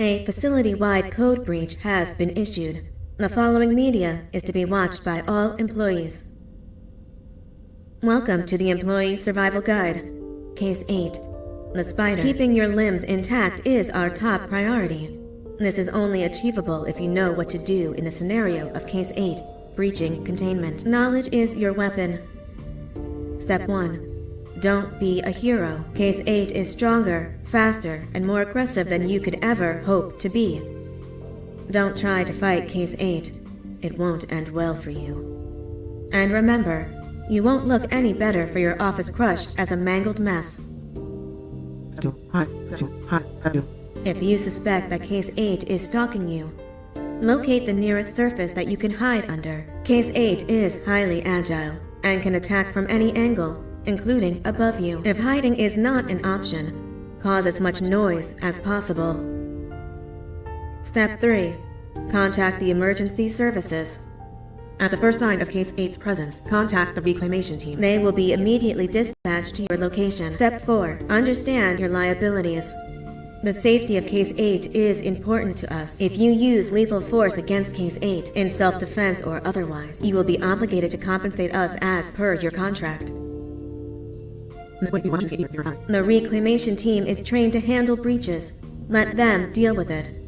A facility-wide code breach has been issued. The following media is to be watched by all employees. Welcome to the Employee Survival Guide. Case 8. The Spider. Keeping your limbs intact is our top priority. This is only achievable if you know what to do in the scenario of Case 8, breaching containment. Knowledge is your weapon. Step 1. Don't be a hero. Case 8 is stronger, faster, and more aggressive than you could ever hope to be. Don't try to fight Case 8. It won't end well for you. And remember, you won't look any better for your office crush as a mangled mess. If you suspect that Case 8 is stalking you, locate the nearest surface that you can hide under. Case 8 is highly agile and can attack from any angle, including above you. If hiding is not an option, cause as much noise as possible. Step 3. Contact the emergency services. At the first sign of Case 8's presence, contact the reclamation team. They will be immediately dispatched to your location. Step 4. Understand your liabilities. The safety of Case 8 is important to us. If you use lethal force against Case 8, in self-defense or otherwise, you will be obligated to compensate us as per your contract. The reclamation team is trained to handle breaches. Let them deal with it.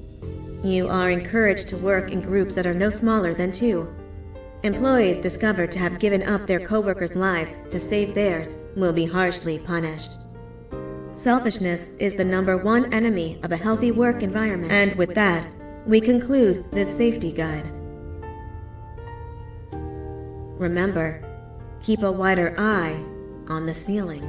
You are encouraged to work in groups that are no smaller than 2. Employees discovered to have given up their coworkers' lives to save theirs will be harshly punished. Selfishness is the #1 enemy of a healthy work environment. And with that, we conclude this safety guide. Remember, keep a wider eye on the ceiling.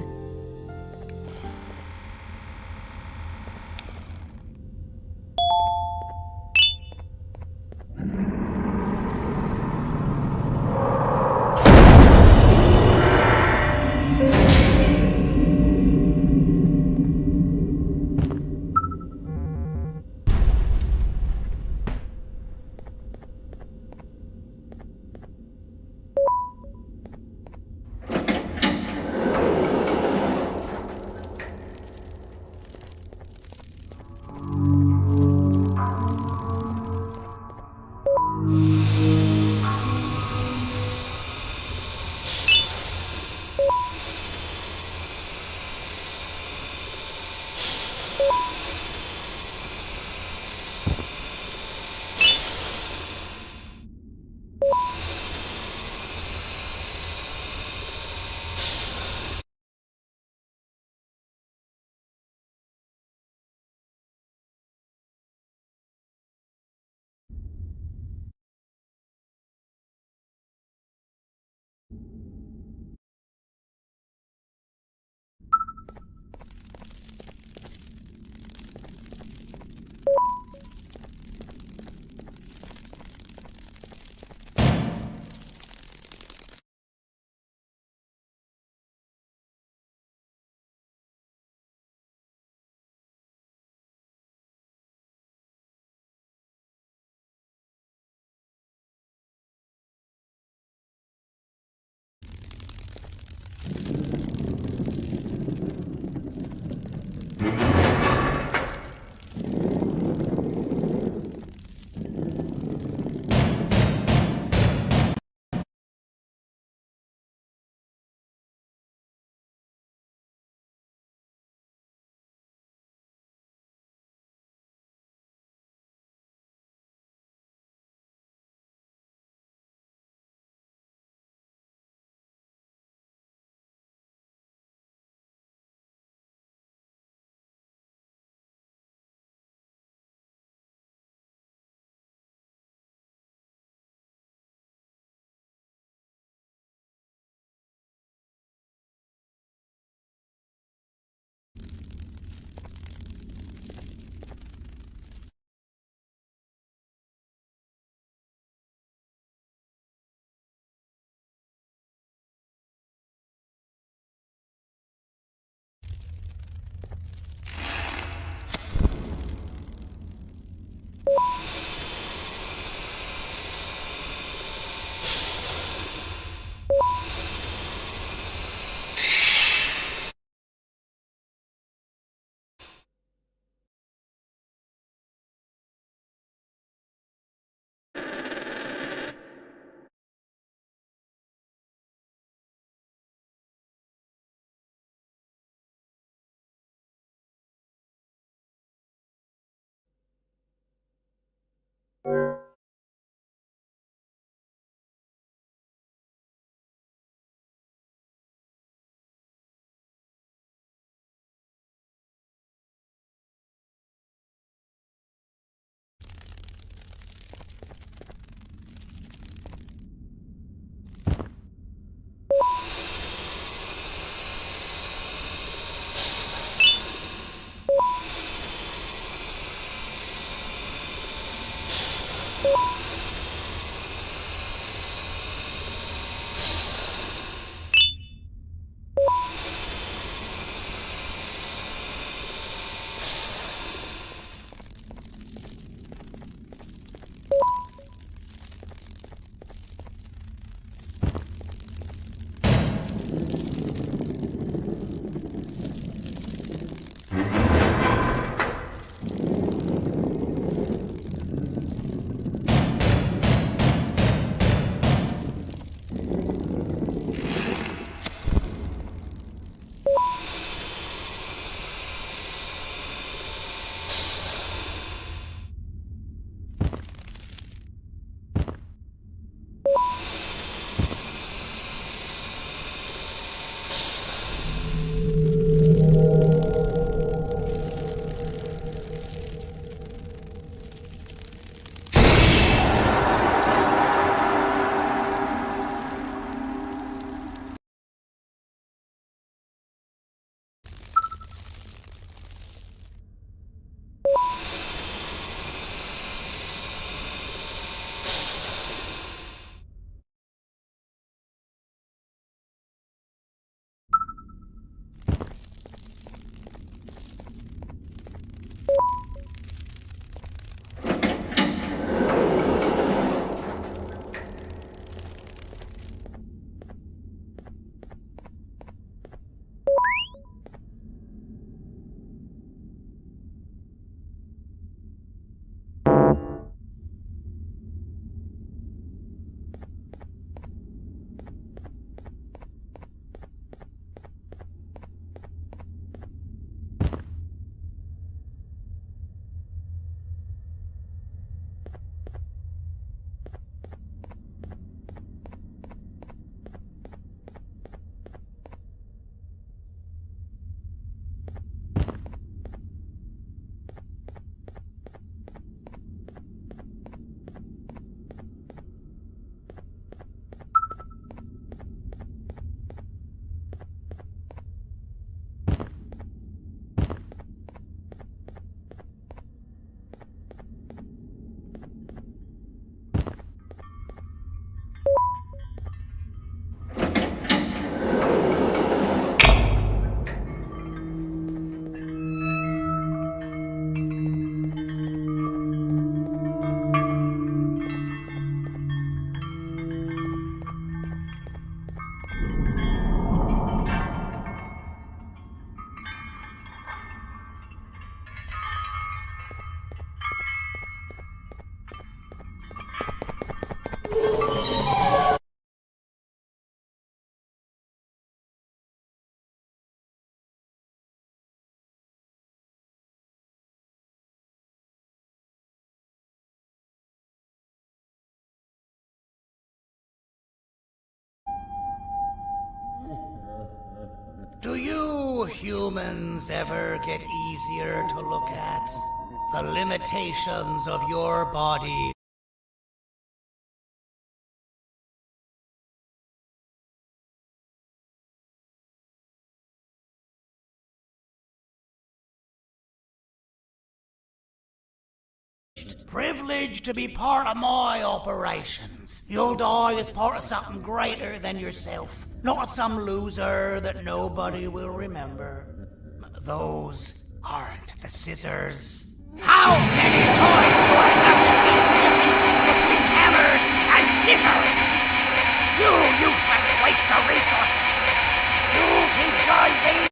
Do you humans ever get easier to look at? The limitations of your body. Privileged to be part of my operations. You'll die as part of something greater than yourself. Not as some loser that nobody will remember. Those aren't the scissors. How many times do I have to keep difference between hammers and scissors? You useless waste of resources. You keep driving.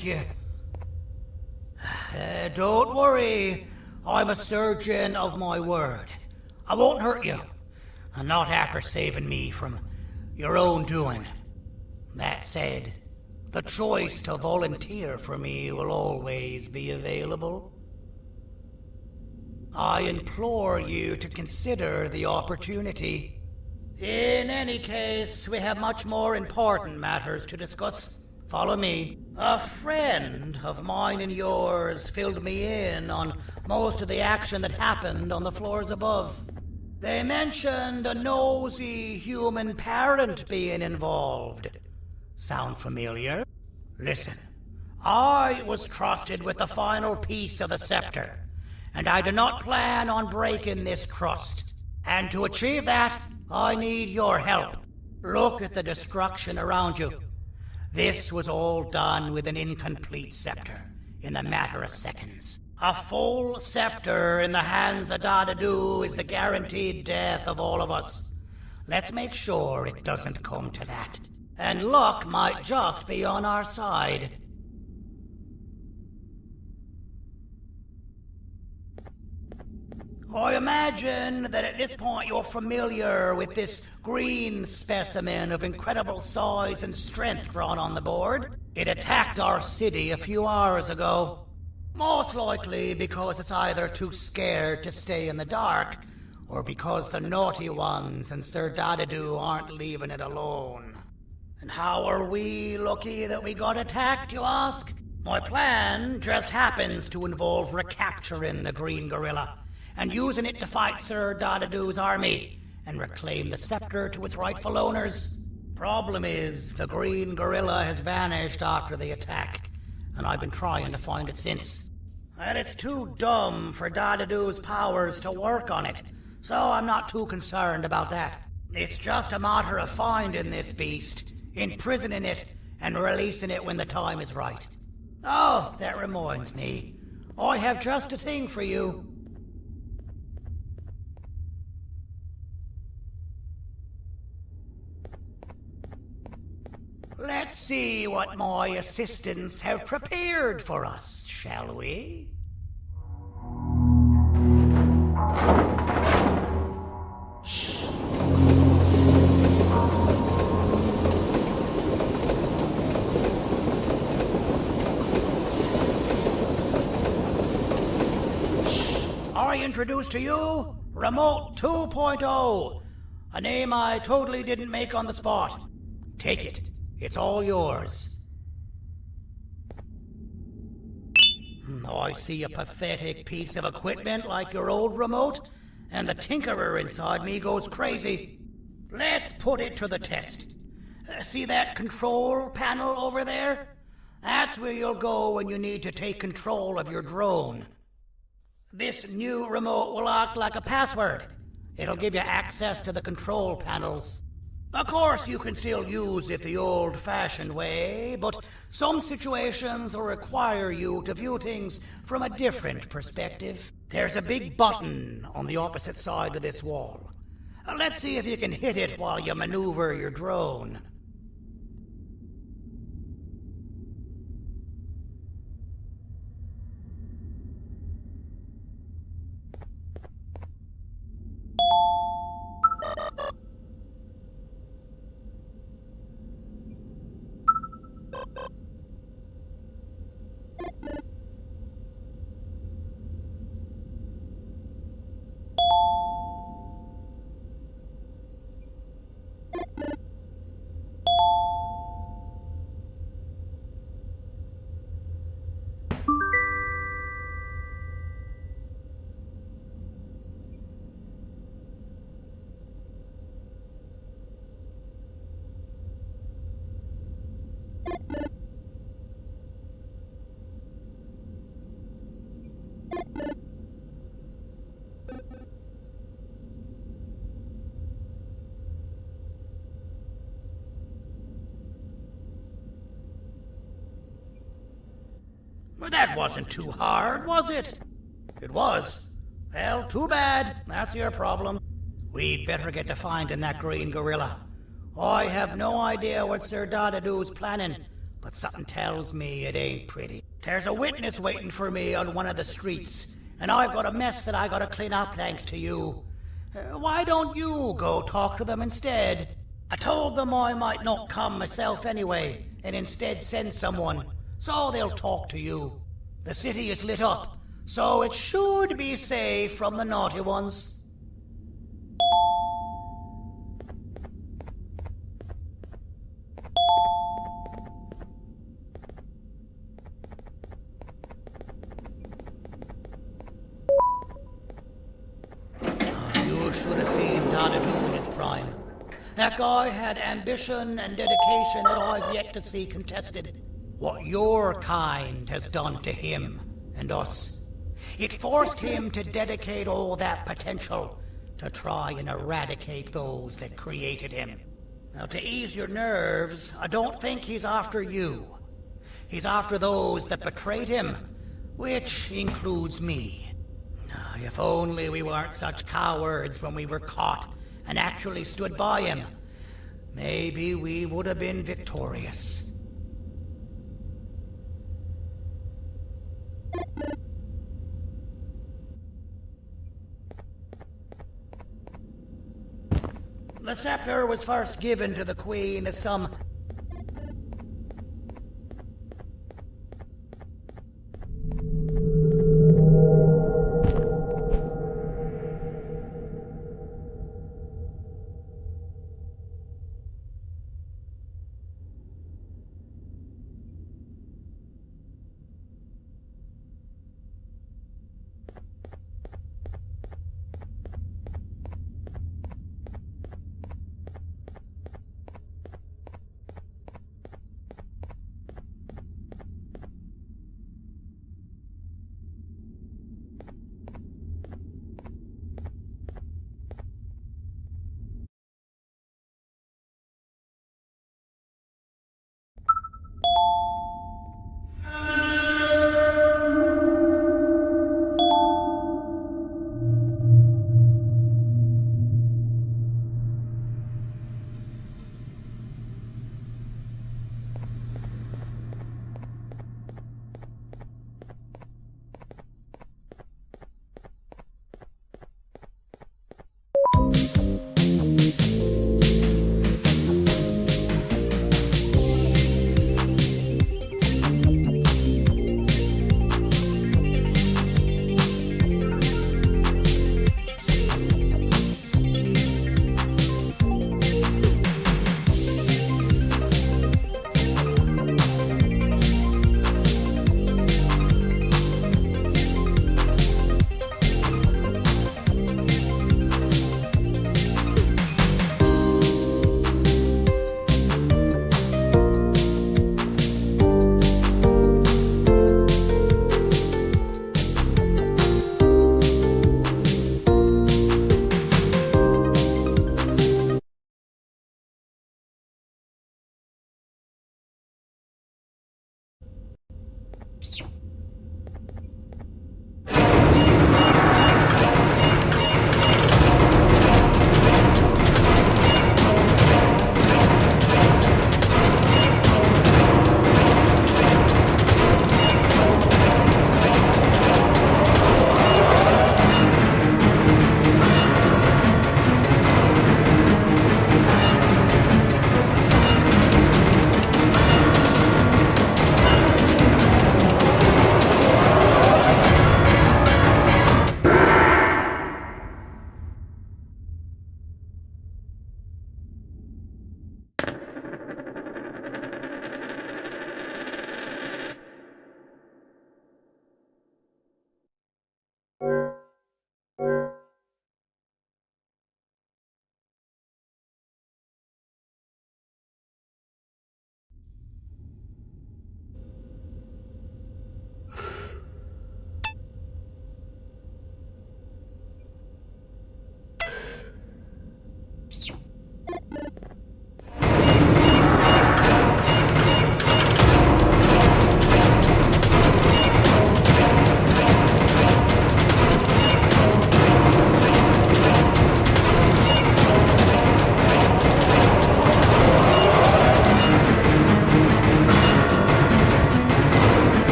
thank you. Don't worry. I'm a surgeon of my word. I won't hurt you. And not after saving me from your own doing. That said, the choice to volunteer for me will always be available. I implore you to consider the opportunity. In any case, we have much more important matters to discuss. Follow me. A friend of mine and yours filled me in on most of the action that happened on the floors above. They mentioned a nosy human parent being involved. Sound familiar? Listen, I was trusted with the final piece of the scepter, and I do not plan on breaking this trust. And to achieve that, I need your help. Look at the destruction around you. This was all done with an incomplete scepter, in a matter of seconds. A full scepter in the hands of Dadadu is the guaranteed death of all of us. Let's make sure it doesn't come to that. And luck might just be on our side. I imagine that at this point you're familiar with this green specimen of incredible size and strength drawn on the board. It attacked our city a few hours ago. Most likely because it's either too scared to stay in the dark, or because the naughty ones and Sir Dadadu aren't leaving it alone. And how are we lucky that we got attacked, you ask? My plan just happens to involve recapturing the green gorilla and using it to fight Sir Dadadu's army and reclaim the scepter to its rightful owners. Problem is, the green gorilla has vanished after the attack, and I've been trying to find it since. And it's too dumb for Dadadu's powers to work on it, so I'm not too concerned about that. It's just a matter of finding this beast, imprisoning it, and releasing it when the time is right. Oh, that reminds me. I have just a thing for you. Let's see what my assistants have prepared for us, shall we? I introduce to you Remote 2.0, a name I totally didn't make on the spot. Take it. It's all yours. I see a pathetic piece of equipment like your old remote, and the tinkerer inside me goes crazy. Let's put it to the test. See that control panel over there? That's where you'll go when you need to take control of your drone. This new remote will act like a password. It'll give you access to the control panels. Of course, you can still use it the old-fashioned way, but some situations will require you to view things from a different perspective. There's a big button on the opposite side of this wall. Let's see if you can hit it while you maneuver your drone. Well, that wasn't too hard, was it? It was. Well, too bad. That's your problem. We'd better get to finding that green gorilla. I have no idea what Sir Dadadu's planning, but something tells me it ain't pretty. There's a witness waiting for me on one of the streets, and I've got a mess that I gotta clean up thanks to you. Why don't you go talk to them instead? I told them I might not come myself anyway, and instead send someone, so they'll talk to you. The city is lit up, so it should be safe from the naughty ones. You should have seen Donahue in his prime. That guy had ambition and dedication that I've yet to see contested. What your kind has done to him and us. It forced him to dedicate all that potential to try and eradicate those that created him. Now, to ease your nerves, I don't think he's after you. He's after those that betrayed him, which includes me. If only we weren't such cowards when we were caught and actually stood by him, maybe we would have been victorious. The scepter was first given to the Queen as some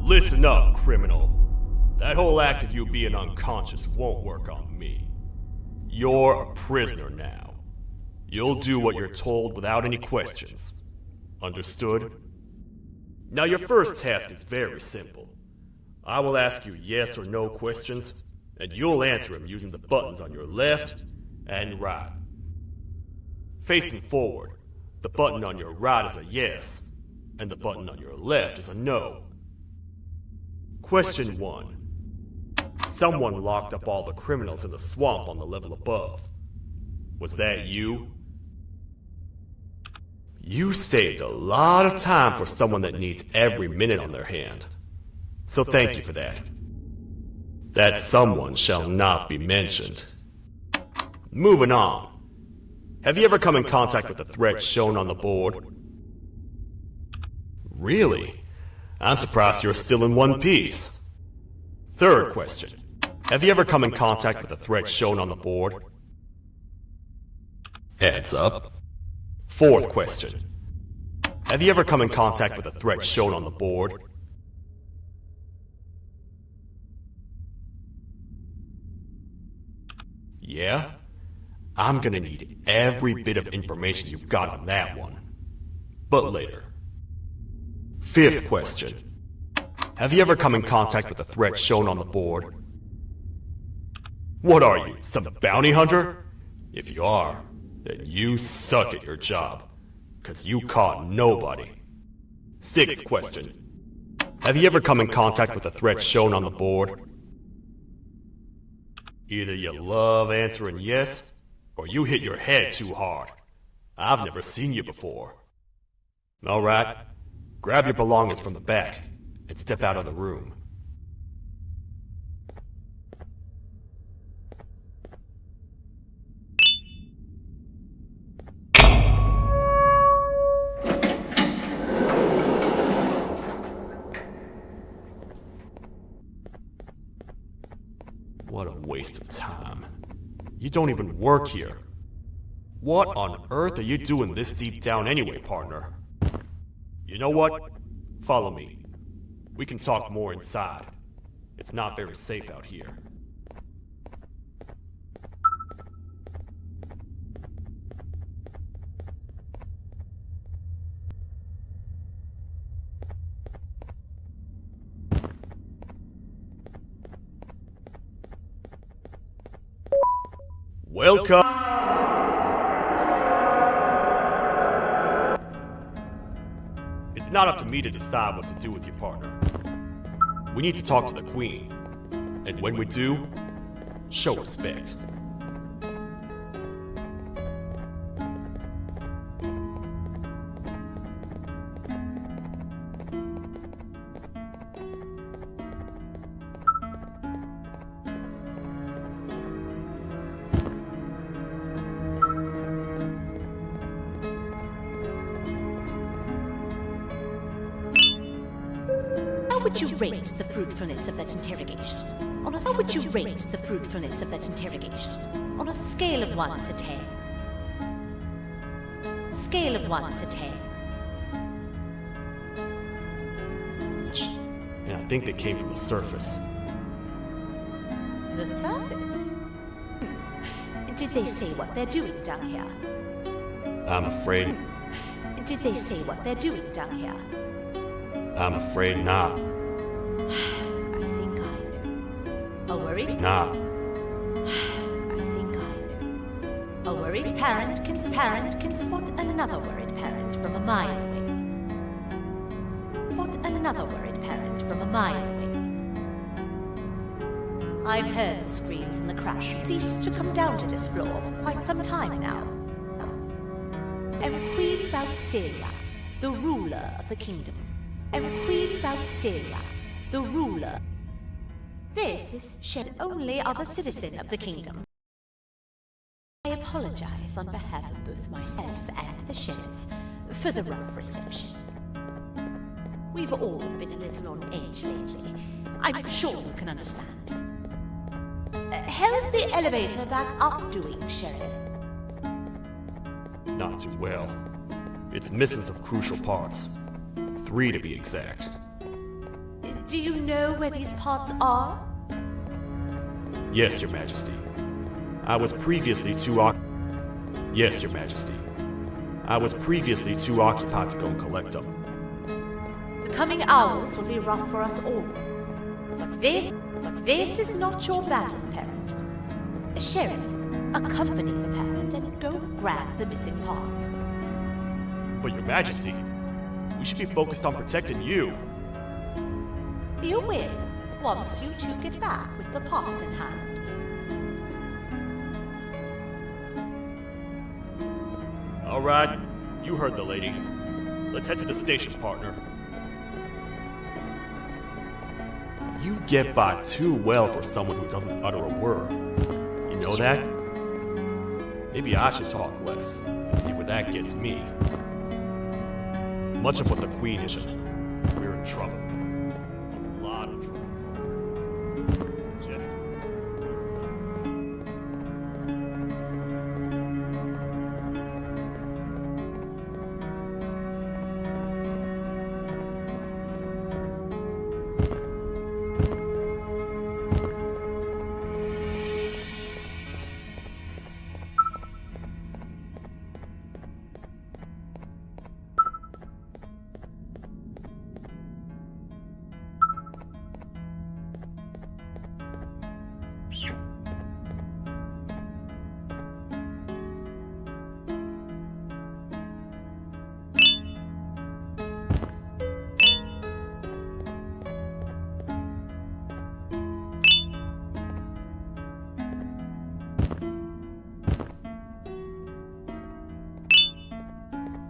Listen up, criminal. That whole act of you being unconscious won't work on me. You're a prisoner now. You'll do what you're told without any questions. Understood? Now your first task is very simple. I will ask you yes or no questions, and you'll answer them using the buttons on your left and right. Facing forward, the button on your right is a yes, and the button on your left is a no. Question 1. Someone locked up all the criminals in the swamp on the level above. Was that you? You saved a lot of time for someone that needs every minute on their hand. So thank you for that. That someone shall not be mentioned. Moving on. Have you ever come in contact with the threat shown on the board? Really? I'm surprised you're still in one piece. Third question. Have you ever come in contact with the threat shown on the board? Heads up. Fourth question. Have you ever come in contact with the threat shown on the board? Yeah? I'm gonna need every bit of information you've got on that one. But later. Fifth question. Have you ever come in contact with the threat shown on the board? What are you, some bounty hunter? If you are, then you suck at your job, because you caught nobody. Sixth question. Have you ever come in contact with the threat shown on the board? Either you love answering yes, or you hit your head too hard. I've never seen you before. Alright, grab your belongings from the back, and step out of the room. What a waste of time. You don't even work here. What on earth are you doing this deep down anyway, partner? You know what? Follow me. We can talk more inside. It's not very safe out here. Welcome! It's not up to me to decide what to do with your partner. We need to talk to the Queen. And when we do, show respect. How would you rate the fruitfulness of that interrogation? How would you rate the fruitfulness of that interrogation? On a scale of 1 to 10. Scale of 1 to 10. And I think they came from the surface. The surface? Did they say what they're doing down here? I'm afraid... Did they say what they're doing down here? I'm afraid not. I think I know. A worried? Nah. I think I know. A worried parent can spot another worried parent from a mile away. Spot another worried parent from a mile away. I've heard the screams and the crash ceased to come down to this floor for quite some time now. And Queen Syria, the ruler of the kingdom. And Queen Syria, the ruler. This is shed only of a citizen of the kingdom. I apologize on behalf of both myself and the sheriff for the rough reception. We've all been a little on edge lately. I'm sure you can understand. How's the elevator back up doing, Sheriff? Not too well. It's missing some crucial parts. 3 to be exact. Do you know where these parts are? Yes, Your Majesty. I was previously too Yes, Your Majesty. I was previously too occupied to go and collect them. The coming hours will be rough for us all. But this is not your battle, parent. Sheriff, accompany the parent and go grab the missing parts. But Your Majesty, we should be focused on protecting you. You will, once you two get back with the parts in hand. All right, you heard the lady. Let's head to the station, partner. You get by too well for someone who doesn't utter a word. You know that? Maybe I should talk less and see where that gets me. Much of what the Queen is, we're in trouble. A lot of trouble. Just...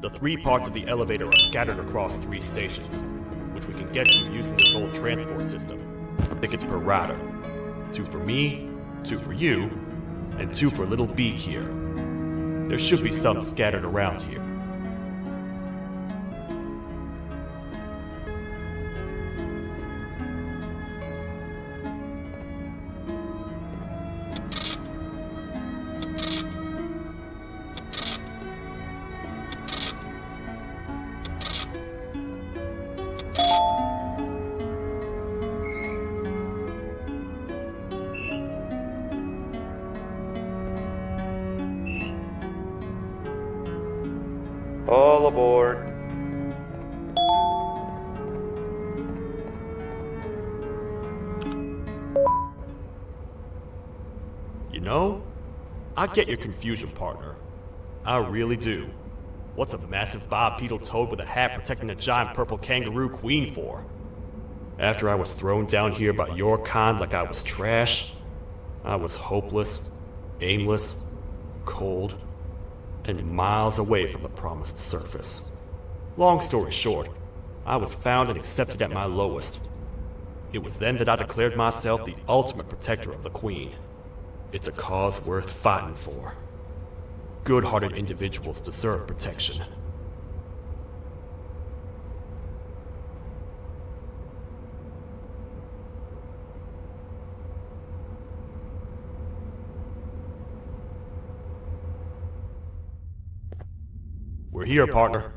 The 3 parts of the elevator are scattered across 3 stations, which we can get to using this old transport system. Tickets per rider. 2 for me, 2 for you, and 2 for little Beak here. There should be some scattered around here. All aboard. You know, I get your confusion, partner. I really do. What's a massive bipedal toad with a hat protecting a giant purple kangaroo queen for? After I was thrown down here by your kind like I was trash, I was hopeless, aimless, cold, and miles away from the promised surface. Long story short, I was found and accepted at my lowest. It was then that I declared myself the ultimate protector of the Queen. It's a cause worth fighting for. Good-hearted individuals deserve protection. We're here, partner.